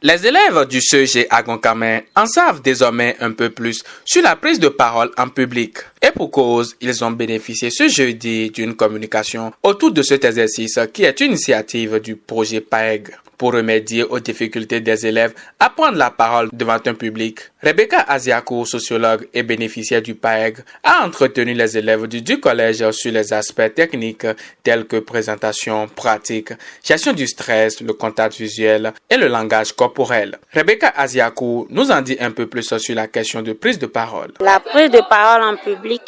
Les élèves du CEG Agoncamin en savent désormais un peu plus sur la prise de parole en public. Et pour cause, ils ont bénéficié ce jeudi d'une communication autour de cet exercice qui est une initiative du projet PAEG. Pour remédier aux difficultés des élèves à prendre la parole devant un public, Rebecca Aziakou, sociologue et bénéficiaire du PAEG, a entretenu les élèves du collège sur les aspects techniques tels que présentation, pratique, gestion du stress, le contact visuel et le langage corporel. Rebecca Aziakou nous en dit un peu plus sur la question de prise de parole. La prise de parole en public,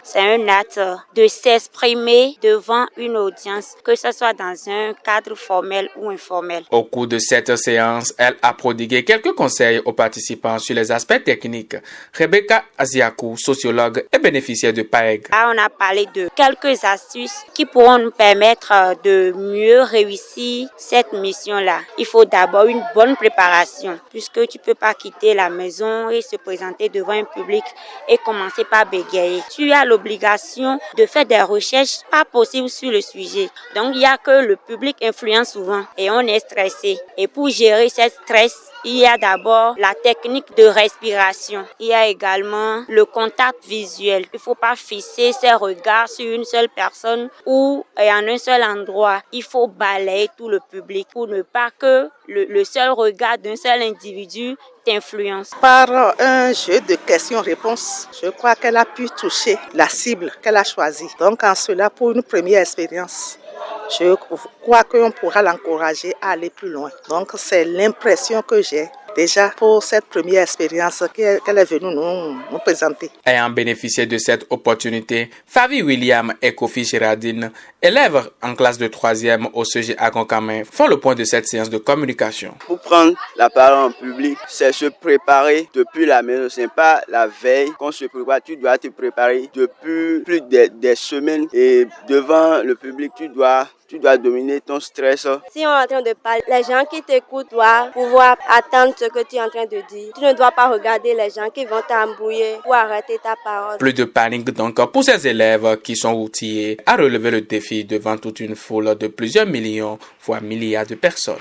c'est un acte de s'exprimer devant une audience, que ce soit dans un cadre formel ou informel. Au cours de cette séance, elle a prodigué quelques conseils aux participants sur les aspects techniques. Rebecca Aziakou, sociologue et bénéficiaire de PAEG. Là, on a parlé de quelques astuces qui pourront nous permettre de mieux réussir cette mission-là. Il faut d'abord une bonne préparation, puisque tu ne peux pas quitter la maison et se présenter devant un public et commencer par bégayer. Tu as l'obligation de faire des recherches pas possibles sur le sujet. Donc, il y a que le public influence souvent et on est stressé. Et pour gérer ce stress, il y a d'abord la technique de respiration. Il y a également le contact visuel. Il ne faut pas fixer ses regards sur une seule personne ou en un seul endroit. Il faut balayer tout le public pour ne pas que le seul regard d'un seul individu t'influence. Par un jeu de questions-réponses, je crois qu'elle a pu toucher la cible qu'elle a choisie. Donc en cela, pour une première expérience, je crois qu'on pourra l'encourager à aller plus loin. Donc c'est l'impression que j'ai déjà pour cette première expérience qu'elle est venue nous présenter. Ayant bénéficié de cette opportunité, Favi William et Kofi Gérardine, élèves en classe de 3e au CEG Agoncamin, font le point de cette séance de communication. Pour prendre la parole en public, c'est se préparer depuis la maison. Ce n'est pas la veille qu'on se prépare. Tu dois te préparer depuis plus des semaines et devant le public, tu dois dominer ton stress. Si on est en train de parler, les gens qui t'écoutent doivent pouvoir attendre ce que tu es en train de dire. Tu ne dois pas regarder les gens qui vont t'embrouiller ou arrêter ta parole. Plus de panique donc pour ces élèves qui sont outillés à relever le défi devant toute une foule de plusieurs millions, voire milliards de personnes.